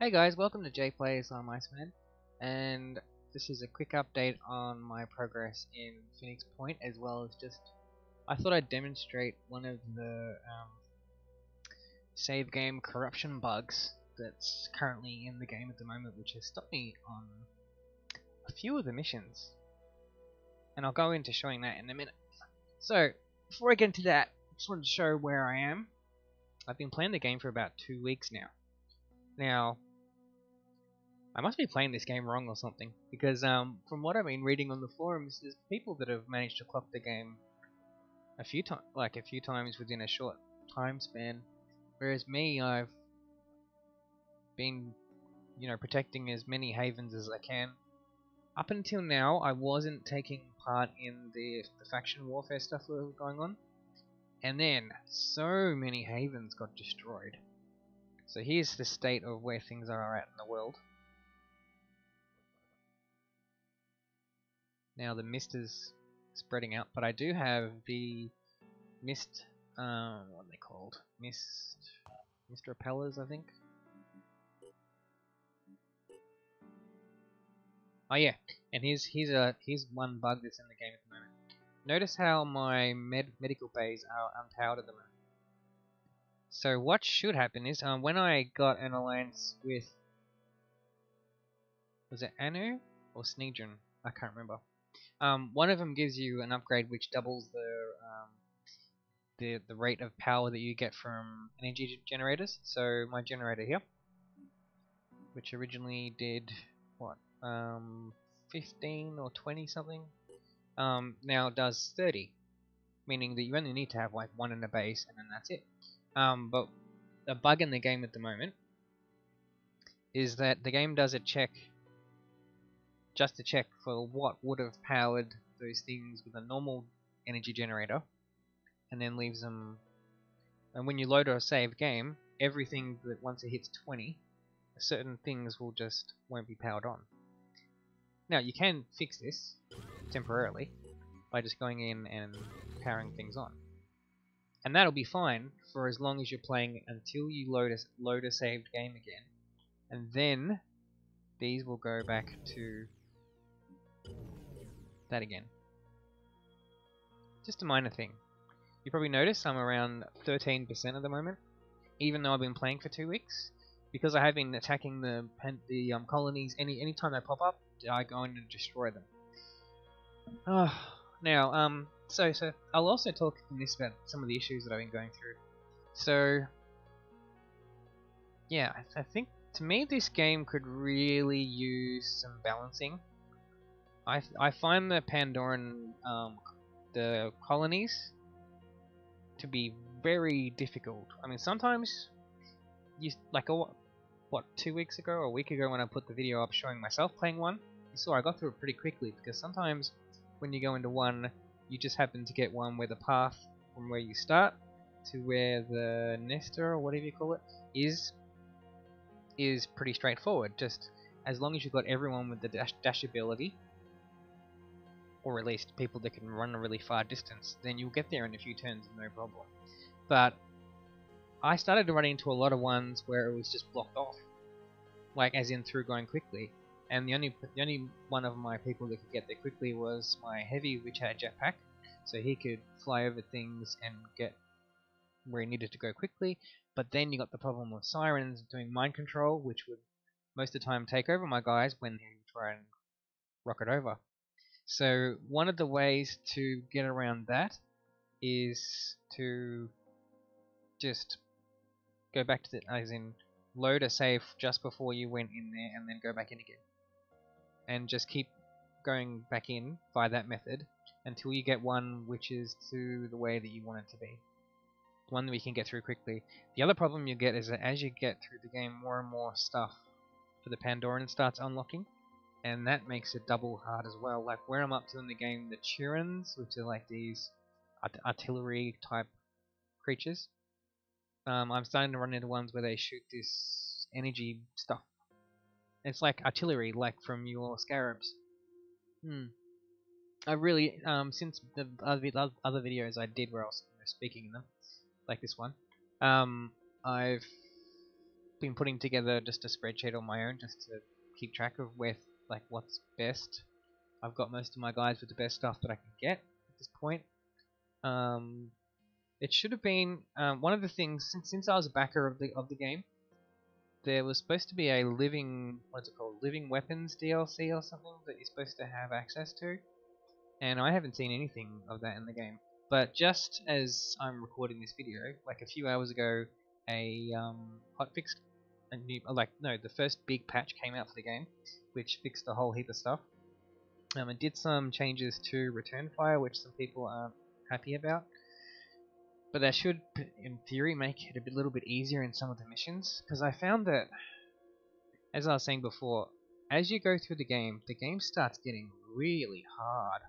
Hey guys, welcome to JPlays. I'm Iceman, and this is a quick update on my progress in Phoenix Point, as well as just I thought I'd demonstrate one of the save game corruption bugs that's currently in the game at the moment, which has stopped me on a few of the missions, and I'll go into showing that in a minute. So before I get into that, I just wanted to show where I am. I've been playing the game for about 2 weeks now. Now, I must be playing this game wrong or something, because from what I've been reading on the forums, there's people that have managed to clock the game a few times within a short time span, whereas me, I've been, protecting as many havens as I can. Up until now, I wasn't taking part in the faction warfare stuff that was going on, and then so many havens got destroyed. So here's the state of where things are at in the world. Now the mist is spreading out, but I do have the mist, what are they called? Mist repellers, I think. Oh yeah, and here's one bug that's in the game at the moment. Notice how my medical bays are unpowered at the moment. So what should happen is, when I got an alliance with, was it Anu or Sneedron? I can't remember. One of them gives you an upgrade which doubles the rate of power that you get from energy generators. So my generator here, which originally did what, 15 or 20 something, now does 30, meaning that you only need to have like one in the base and then that's it. But a bug in the game at the moment is that the game does a check, just to check for what would have powered those things with a normal energy generator, and then leaves them. And when you load or save game, everything that once it hits 20, certain things won't be powered on. Now you can fix this temporarily by just going in and powering things on, and that'll be fine for as long as you're playing until you load a saved game again, and then these will go back to that again. Just a minor thing. You probably noticed I'm around 13% at the moment, even though I've been playing for 2 weeks, because I have been attacking the colonies. Anytime they pop up, I go in and destroy them. Now, so I'll also talk in this about some of the issues that I've been going through. So, yeah, I think to me this game could really use some balancing. I find the Pandoran the colonies to be very difficult. I mean, sometimes you like 2 weeks ago or a week ago when I put the video up showing myself playing one, you saw I got through it pretty quickly, because sometimes when you go into one, you just happen to get one where the path from where you start to where the nester or whatever you call it is pretty straightforward. Just as long as you've got everyone with the dash ability, or at least people that can run a really far distance, then you'll get there in a few turns, no problem. But I started to run into a lot of ones where it was just blocked off, like as in through going quickly. And the only one of my people that could get there quickly was my heavy, which had a jetpack, so he could fly over things and get where he needed to go quickly. But then you got the problem with sirens doing mind control, which would most of the time take over my guys when they try and rocket over. So one of the ways to get around that is to just go back to the, as in load a save just before you went in there and then go back in again. And just keep going back in by that method until you get one which is to the way that you want it to be. One that we can get through quickly. The other problem you get is that as you get through the game, more and more stuff for the Pandoran starts unlocking, and that makes it double hard as well. Like where I'm up to in the game, the Chirans, which are like these artillery type creatures, I'm starting to run into ones where they shoot this energy stuff. It's like artillery, like from your scarabs. I really, since the other videos I did where I was speaking in them, like this one, I've been putting together just a spreadsheet on my own just to keep track of what's best. I've got most of my guys with the best stuff that I can get at this point. It should have been one of the things since I was a backer of the game. There was supposed to be a living weapons DLC or something that you're supposed to have access to, and I haven't seen anything of that in the game. But just as I'm recording this video, like a few hours ago, a hotfix, the first big patch came out for the game, which fixed a whole heap of stuff. It did some changes to return fire, which some people aren't happy about. But that should, in theory, make it a little bit easier in some of the missions. Because I found that, as I was saying before, as you go through the game starts getting really hard.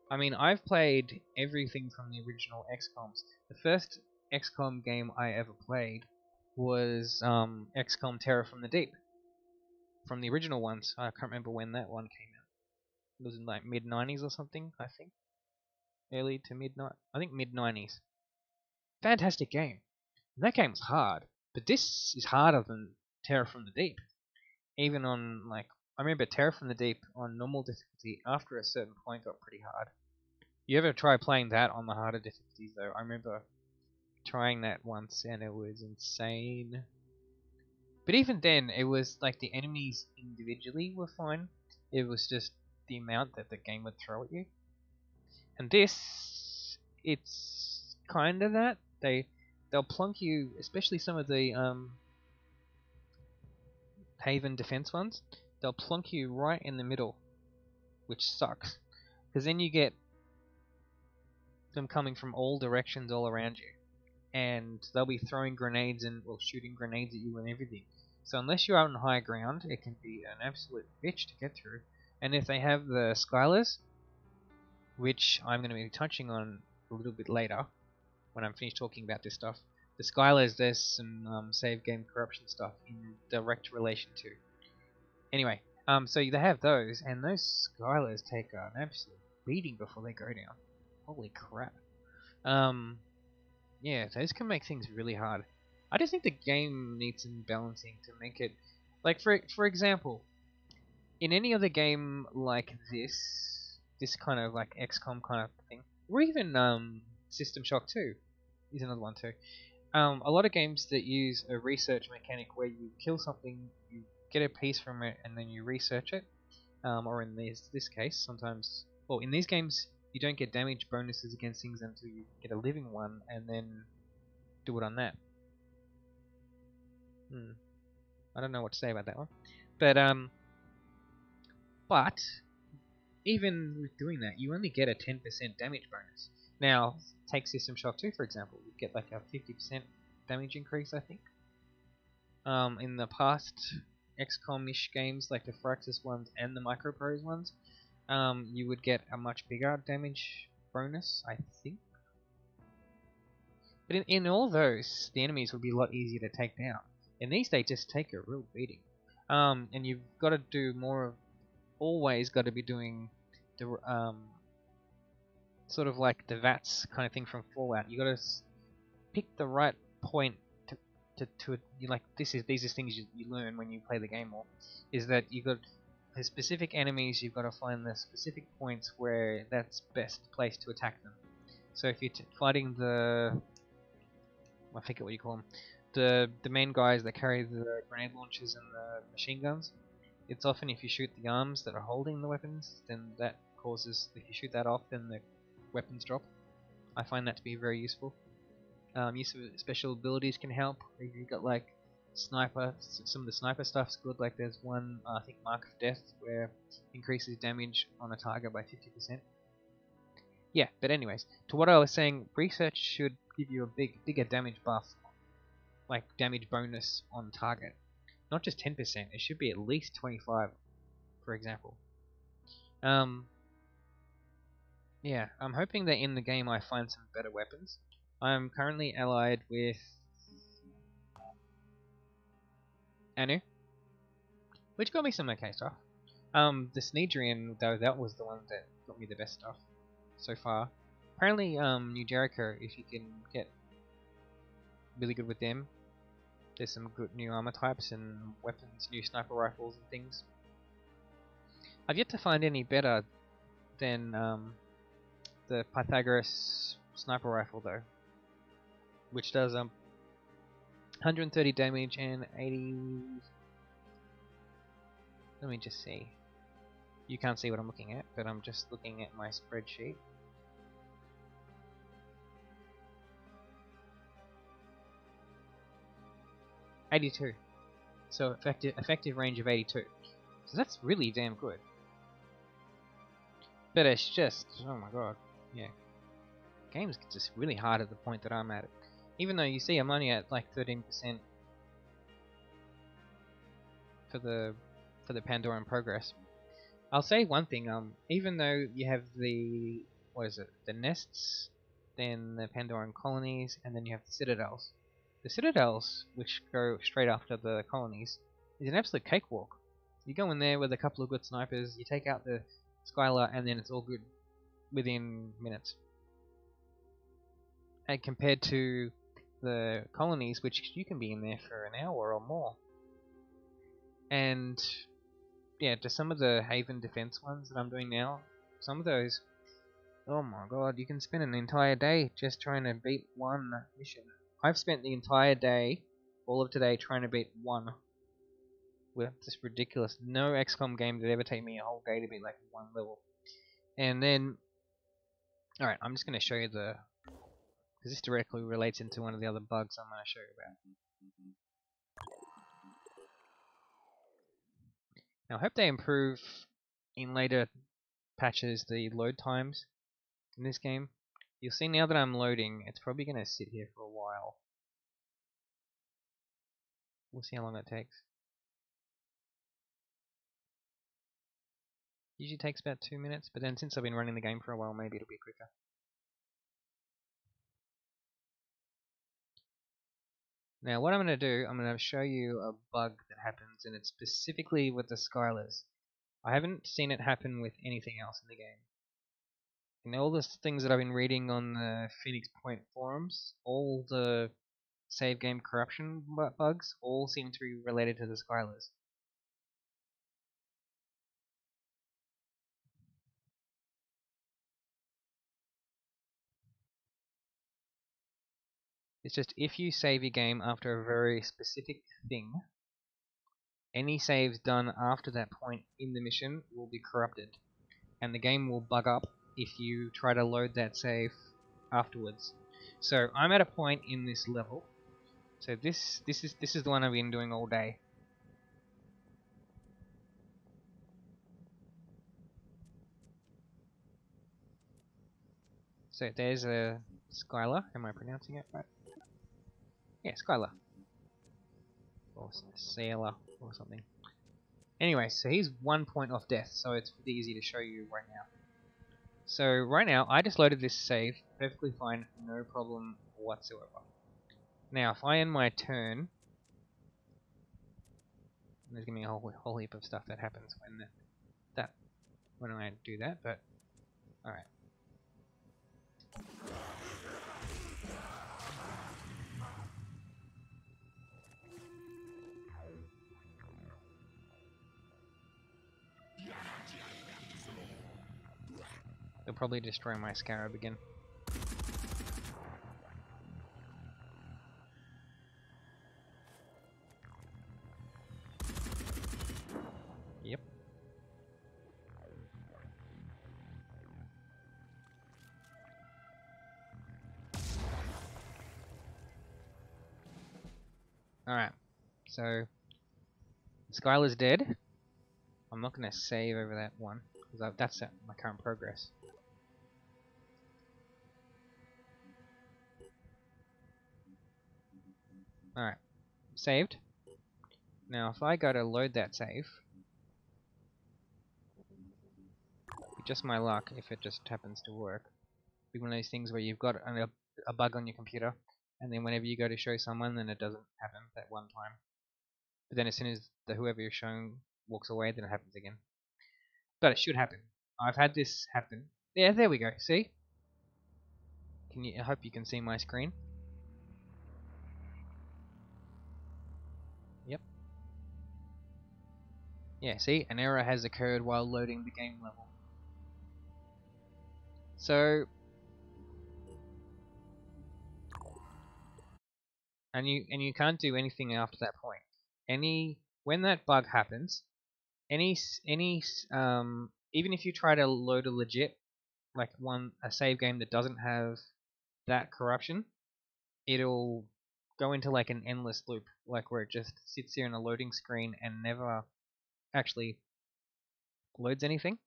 I mean, I've played everything from the original XCOMs. The first XCOM game I ever played was XCOM Terror from the Deep. From the original ones. I can't remember when that one came out. It was in like mid-90s or something, I think. Early to mid-90s. Fantastic game. And that game was hard. But this is harder than Terror from the Deep. Even on, I remember Terror from the Deep on normal difficulty after a certain point got pretty hard. You ever try playing that on the harder difficulties though? I remember trying that once and it was insane. But even then, it was like the enemies individually were fine. It was just the amount that the game would throw at you. And this, it's kind of that. They'll plunk you, especially some of the Haven defense ones. They'll plunk you right in the middle, which sucks. Because then you get them coming from all directions all around you. And they'll be throwing grenades or shooting grenades at you and everything. So unless you're out on high ground, it can be an absolute bitch to get through. And if they have the Skylers, which I'm going to be touching on a little bit later, when I'm finished talking about this stuff, the Skylers, there's some save game corruption stuff in direct relation to. Anyway, so they have those, and those Skylers take an absolute beating before they go down. Holy crap. Yeah, those can make things really hard. I just think the game needs some balancing to make it... Like, for example, in any other game like this kind of like XCOM kind of thing, or even System Shock 2 is another one too. A lot of games that use a research mechanic where you kill something, you get a piece from it, and then you research it. Or in this case, sometimes... Well, in these games, you don't get damage bonuses against things until you get a living one, and then do it on that. I don't know what to say about that one. But even with doing that, you only get a 10% damage bonus. Now, take System Shock 2 for example. You get like a 50% damage increase, I think. In the past XCOM-ish games, like the Firaxis ones and the Microprose ones, you would get a much bigger damage bonus, I think. But in all those, the enemies would be a lot easier to take down. In these, they just take a real beating. And you've got to do more of... Always got to be doing the sort of like the VATS kind of thing from Fallout. You got to pick the right point to you like these are things you learn when you play the game more. Is that you got the specific enemies, you've got to find the specific points where that's best place to attack them. So if you're fighting the... I forget what you call them. The main guys that carry the grenade launchers and the machine guns. It's often if you shoot the arms that are holding the weapons, then that causes... If you shoot that off, then the weapons drop. I find that to be very useful. Use of special abilities can help. If you've got like sniper, some of the sniper stuff's good. Like there's one, I think Mark of Death, where increases damage on a target by 50%. Yeah, but anyways, to what I was saying, research should give you a bigger damage buff, like damage bonus on target. Not just 10%, it should be at least 25, for example. Yeah, I'm hoping that in the game I find some better weapons. I'm currently allied with Anu, which got me some okay stuff. The Snedrian, though, that was the one that got me the best stuff so far. Apparently, New Jericho, if you can get really good with them, There's some good new armor types and weapons, new sniper rifles and things. I've yet to find any better than the Pythagoras sniper rifle though, which does 130 damage and 80. Let me just see. You can't see what I'm looking at, but I'm just looking at my spreadsheet. $82. So effective range of 82. So that's really damn good. But it's just, oh my god, yeah. Game's just really hard at the point that I'm at. Even though you see I'm only at like 13% for the Pandoran progress. I'll say one thing, even though you have the, what is it, the nests, then the Pandoran colonies, and then you have the citadels. The citadels, which go straight after the colonies, is an absolute cakewalk. You go in there with a couple of good snipers, you take out the Scylla, and then it's all good within minutes. And compared to the colonies, which you can be in there for an hour or more. And yeah, to some of the Haven defense ones that I'm doing now, some of those, oh my god, you can spend an entire day just trying to beat one mission. I've spent the entire day, all of today, trying to beat one. Well, just ridiculous. No XCOM game did ever take me a whole day to beat like one level. And then, alright, I'm just going to show you the, because this directly relates into one of the other bugs I'm going to show you about. Now, I hope they improve in later patches the load times in this game. You'll see now that I'm loading, it's probably going to sit here for a while. We'll see how long that takes. Usually takes about 2 minutes, but then since I've been running the game for a while, maybe it'll be quicker. Now what I'm going to do, I'm going to show you a bug that happens, and it's specifically with the Skylers. I haven't seen it happen with anything else in the game. And all the things that I've been reading on the Phoenix Point forums, all the save game corruption bugs, all seem to be related to the Skylers. It's just if you save your game after a very specific thing, any saves done after that point in the mission will be corrupted, and the game will bug up if you try to load that save afterwards. So I'm at a point in this level. So this is the one I've been doing all day. So there's a Scylla. Am I pronouncing it right? Yeah, Scylla. Or Scylla or something. Anyway, so he's 1 point off death, so it's pretty easy to show you right now. So right now, I just loaded this save, perfectly fine, no problem whatsoever. Now, if I end my turn, there's gonna be a whole heap of stuff that happens when I do that. But all right. They'll probably destroy my scarab again. Yep. Alright. So, Skylar's dead. I'm not going to save over that one, because that's my current progress. Alright. Saved. Now, if I go to load that save, just my luck if it just happens to work. It'll be one of those things where you've got a bug on your computer, and then whenever you go to show someone, then it doesn't happen that one time. But then as soon as whoever you're showing walks away, then it happens again. But it should happen. I've had this happen. Yeah, there we go. See? I hope you can see my screen. Yep. Yeah, see, an error has occurred while loading the game level. So, and you can't do anything after that point. When that bug happens, even if you try to load a legit a save game that doesn't have that corruption, it'll go into like an endless loop, like where it just sits here in a loading screen and never actually loads anything.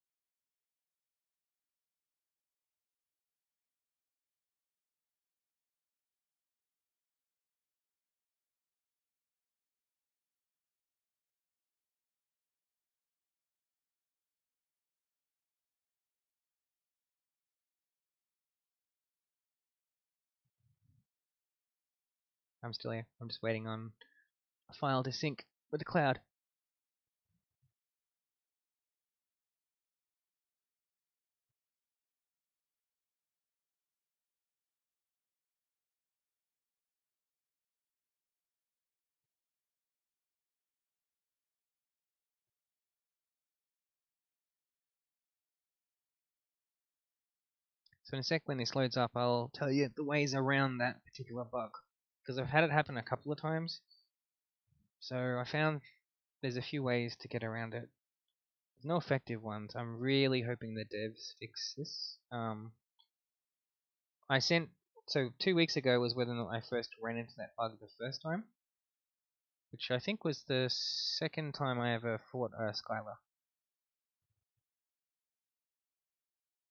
I'm still here. I'm just waiting on a file to sync with the cloud. So in a sec, when this loads up, I'll tell you the ways around that particular bug, because I've had it happen a couple of times. So I found there's a few ways to get around it. There's no effective ones. I'm really hoping the devs fix this. I sent so 2 weeks ago was when I first ran into that bug the first time, which I think was the second time I ever fought Scylla.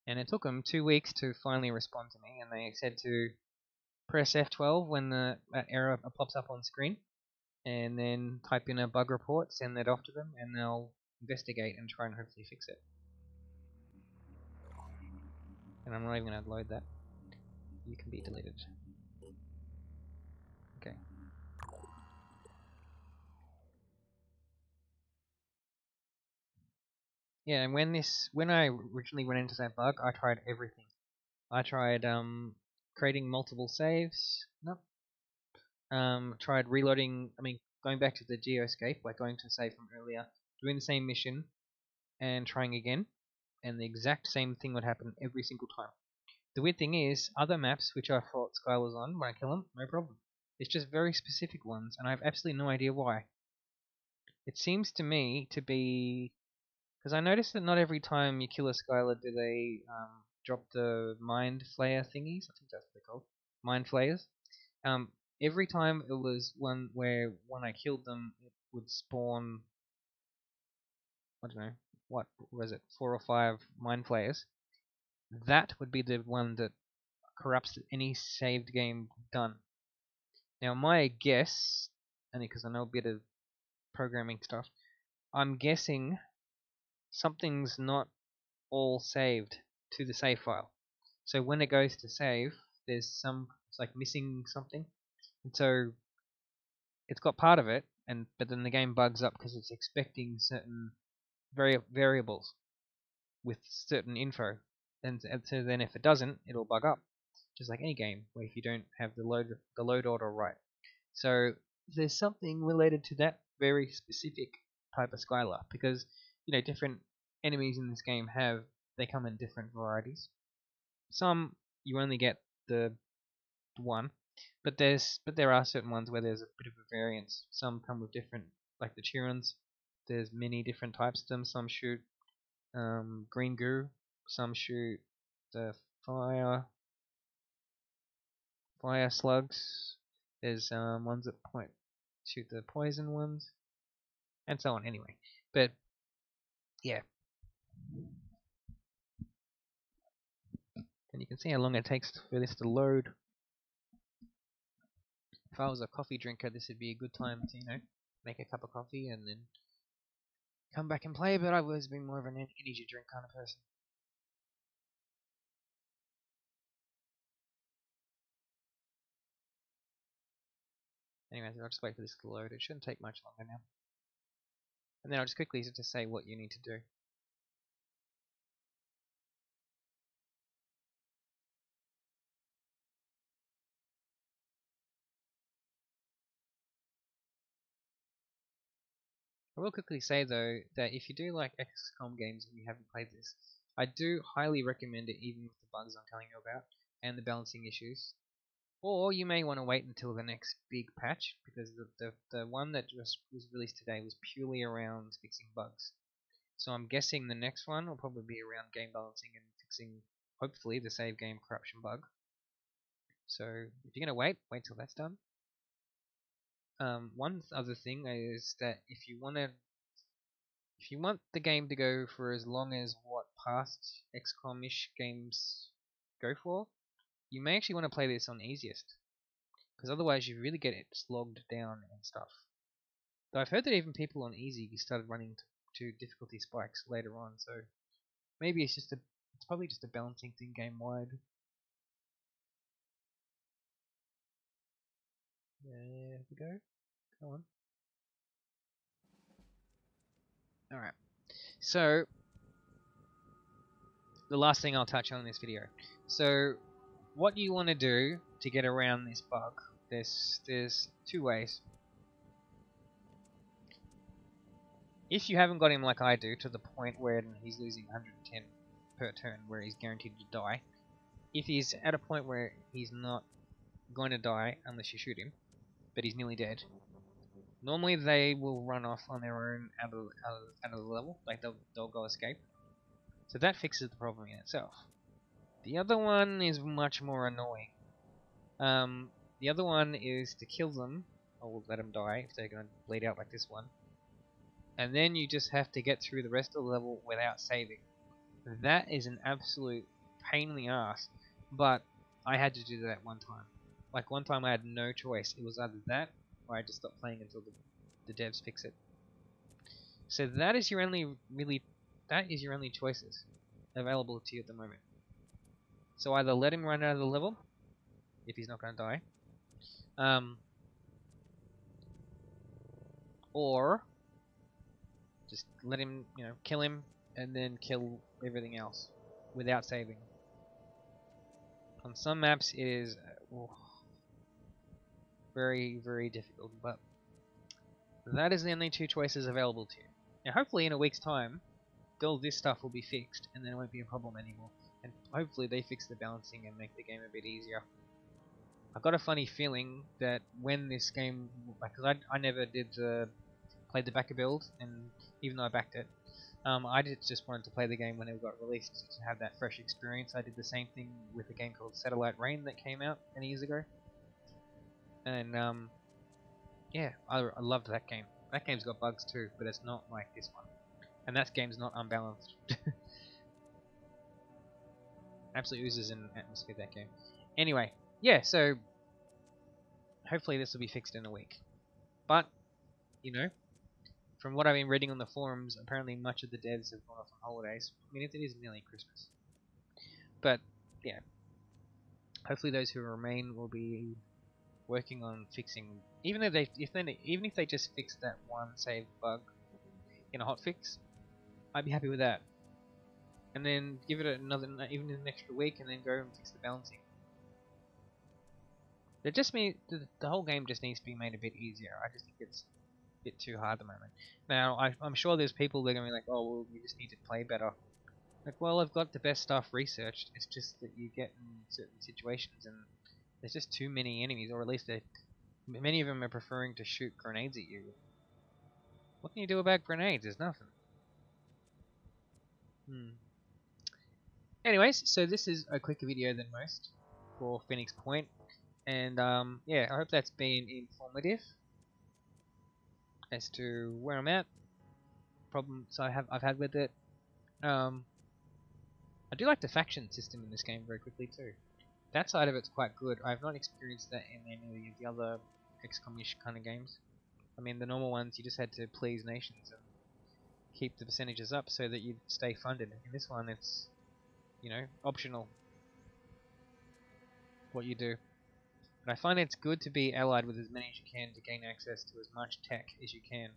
And it took them 2 weeks to finally respond to me, and they said to press F12 when that error pops up on screen, and then type in a bug report, send that off to them, and they'll investigate and try and hopefully fix it. And I'm not even going to load that. You can be deleted. Okay. Yeah, and when I originally went into that bug, I tried everything. I tried creating multiple saves. Nope. Tried reloading. I mean, going back to the geoscape, like going to save from earlier, doing the same mission, and trying again, and the exact same thing would happen every single time. The weird thing is, other maps which I fought Skylar's on, when I kill them, no problem. It's just very specific ones, and I have absolutely no idea why. It seems to me to be because I noticed that not every time you kill a Skylar do they drop the mind flayer thingies. I think that's what they're called, mind flayers. Um, every time it was one where when I killed them, it would spawn. I don't know what was it, 4 or 5 mind flayers. That would be the one that corrupts any saved game done. Now my guess, and because I know a bit of programming stuff, I'm guessing something's not all saved to the save file. So when it goes to save, it's like missing something, and so it's got part of it, but then the game bugs up because it's expecting certain variables with certain info, and so then if it doesn't, it'll bug up, just like any game where if you don't have the load order right. So there's something related to that very specific type of Skylar, because different enemies in this game they come in different varieties. Some you only get the one, but there are certain ones where there's a bit of a variance. Some come with different, like the Chirons. There's many different types of them. Some shoot green goo. Some shoot the fire slugs. There's ones that shoot the poison ones, and so on. Anyway, but yeah, and you can see how long it takes for this to load. If I was a coffee drinker, this would be a good time to make a cup of coffee and then come back and play. But I've always been more of an energy drink kind of person. Anyways, I'll just wait for this to load. It shouldn't take much longer now. And then I'll just quickly just say what you need to do. I will quickly say though that if you do like XCOM games and you haven't played this, I do highly recommend it, even with the bugs I'm telling you about and the balancing issues. Or you may want to wait until the next big patch, because the one that just was released today was purely around fixing bugs. So I'm guessing the next one will probably be around game balancing and fixing, hopefully, the save game corruption bug. So if you're gonna wait till that's done. One other thing is that if you want the game to go for as long as what past XCOM-ish games go for, you may actually want to play this on easiest, because otherwise you really get it slogged down and stuff. Though I've heard that even people on easy started running to difficulty spikes later on, so maybe it's probably just a balancing thing game wide. There we go. Come on. Alright. So the last thing I'll touch on in this video. So what you want to do to get around this bug, there's two ways. If you haven't got him like I do, to the point where he's losing 110 per turn, where he's guaranteed to die, if he's at a point where he's not going to die unless you shoot him, but he's nearly dead, normally they will run off on their own out of the level, like they'll go escape. So that fixes the problem in itself. The other one is much more annoying. The other one is to kill them, or let them die if they're going to bleed out like this one. And then you just have to get through the rest of the level without saving. That is an absolute pain in the ass, but I had to do that one time. Like one time I had no choice. It was either that, or I just stopped playing until the devs fix it. So that is your only choices available to you at the moment. So either let him run out of the level, if he's not going to die, or just let him, kill him, and then kill everything else without saving. On some maps it is very, very difficult, but that is the only two choices available to you. Now hopefully in a week's time, all this stuff will be fixed, and then it won't be a problem anymore. And hopefully they fix the balancing and make the game a bit easier. I've got a funny feeling that when this game, because I never did played the backer build, and even though I backed it, I just wanted to play the game when it got released to have that fresh experience. I did the same thing with a game called Satellite Rain that came out 10 years ago, and yeah, I loved that game. That game's got bugs too, but it's not like this one, and that game's not unbalanced. Absolutely oozes in atmosphere, that game. Anyway, yeah, so hopefully this will be fixed in a week. But, from what I've been reading on the forums, apparently much of the devs have gone off on holidays. I mean, it is nearly Christmas. But, yeah. Hopefully those who remain will be working on fixing, even if they just fix that one save bug in a hotfix, I'd be happy with that. And then give it even an extra week, and then go and fix the balancing. The whole game just needs to be made a bit easier. I just think it's a bit too hard at the moment. Now, I'm sure there's people that are going to be like, oh, well, you just need to play better. Like, well, I've got the best stuff researched. It's just that you get in certain situations and there's just too many enemies, or at least many of them are preferring to shoot grenades at you. What can you do about grenades? There's nothing. Anyways, so this is a quicker video than most for Phoenix Point, and yeah, I hope that's been informative as to where I'm at, problems I've had with it. I do like the faction system in this game very quickly too. That side of it's quite good. I've not experienced that in any of the other XCOM-ish kind of games. I mean, the normal ones you just had to please nations and keep the percentages up so that you'd stay funded. In this one, it's optional what you do. But I find it's good to be allied with as many as you can to gain access to as much tech as you can.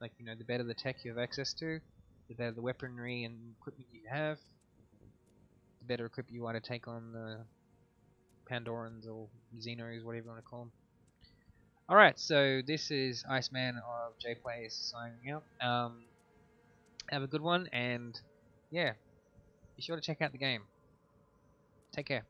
Like, the better the tech you have access to, the better the weaponry and equipment you have, the better equipped you are to take on the Pandorans or Xenos, whatever you want to call them. Alright, so this is Iceman of JPlays signing out. Have a good one, and yeah, be sure to check out the game. Take care.